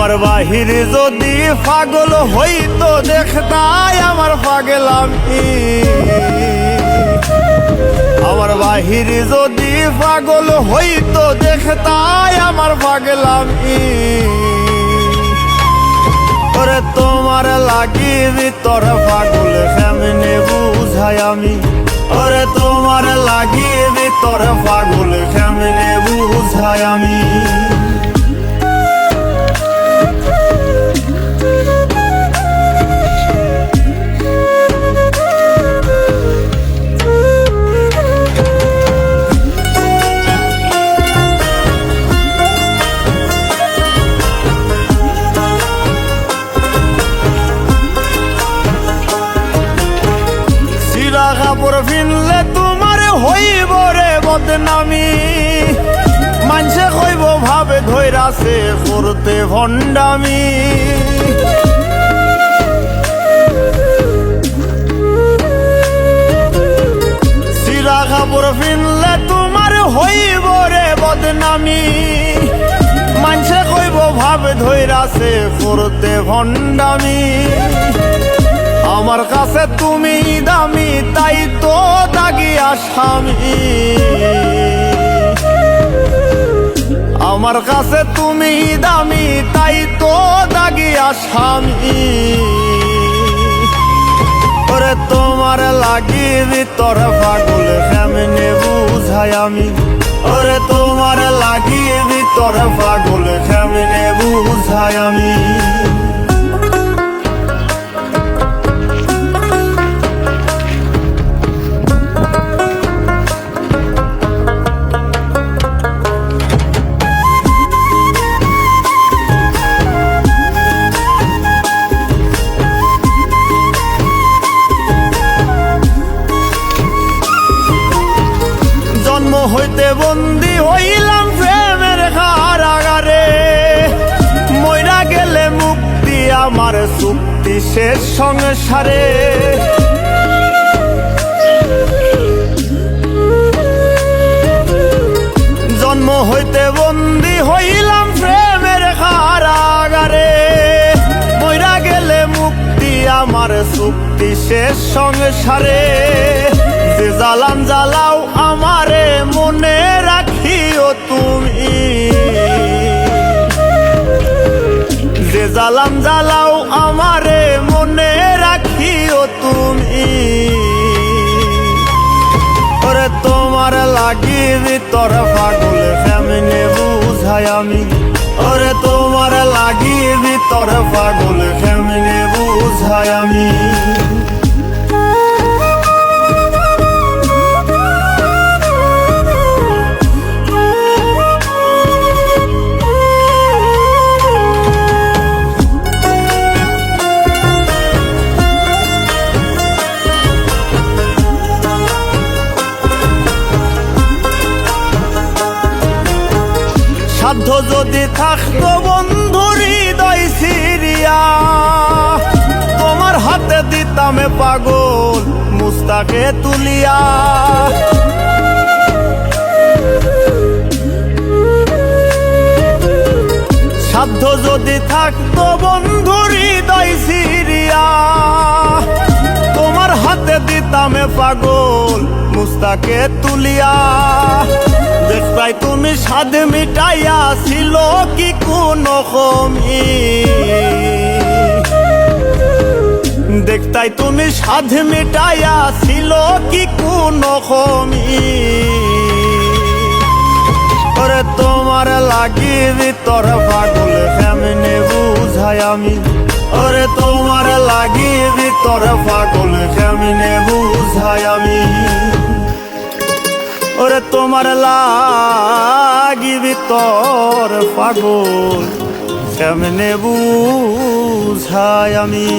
আমার বাহির যদি পাগল হইতো দেখতাই আমার পাগলামি। আমার বাহির যদি পাগল হইতো দেখতাই আমার পাগলামি। ওরে তোমার লাগি ভিতর পাগল কেমনে বুঝাই আমি। ওরে তোমার লাগি ভিতর পাগল কেমনে বুঝাই আমি। কাপড় ফিনলে তোমার হইব রে বদনামি। মানুষে কইব ভাবে ধৈরাছে করতে ভণ্ডামি। সিরা কাপড় ফিনলে তোমার হইব রে বদনামি। মানুষে কইব ভাবে ধৈরাছে করতে ভণ্ডামি। আমার কাছে তুমি দামি তাই তো দাগি আসামি। আমার কাছে তুমি দামি তাই তো দাগি আসামি। ওরে তোমার লাগি ভিতর পাগল কেমনে বুঝাই আমি। ওরে তোমার লাগি ভিতর পাগল কেমনে বুঝাই আমি। হইতে বন্দি হইলাম প্রেমের কারাগারে। মইরা গেলে মুক্তি আমার চুক্তি শেষ সংসারে। জন্ম হইতে বন্দি হইলাম প্রেমের কারাগারে। মইরা গেলে মুক্তি আমার চুক্তি শেষ সংসারে। যে জ্বালান জ্বালাও আমারে মনে রাখিও তুমি। যে জ্বালান জ্বালাও আমারে মনে রাখিও তুমি। ওরে তোমার লাগি ভিতর পাগল কেমনে বুঝাই আমি। ওরে তোমার লাগি ভিতর পাগল কেমনে বুঝাই আমি। সাধ্য যদি থাকতো বন্ধু হৃদয় সিরিয়া। তোমার হাতে দিতামে পাগল মুস্তাকে তুলিয়া। সাধ্য যদি থাকতো বন্ধু হৃদয় সিরিয়া। তোমার হাতে দিতামে পাগল মুস্তাকে তুলিয়া। দেখতাই তুমি স্বাদ মিটাইয়া ছিল কি কোনো কমি। দেখতাই তুমি স্বাদ মিটাইয়া ছিল কি কোনো কমি। ওরে তোমার লাগি ভিতর পাগল কেমনে বুঝাই আমি। ওরে তোমার লাগি ভিতর পাগল কেমনে বুঝাই আমি। ওরে তোমার লাগি ভিতর পাগল কেমনে বুঝাই আমি।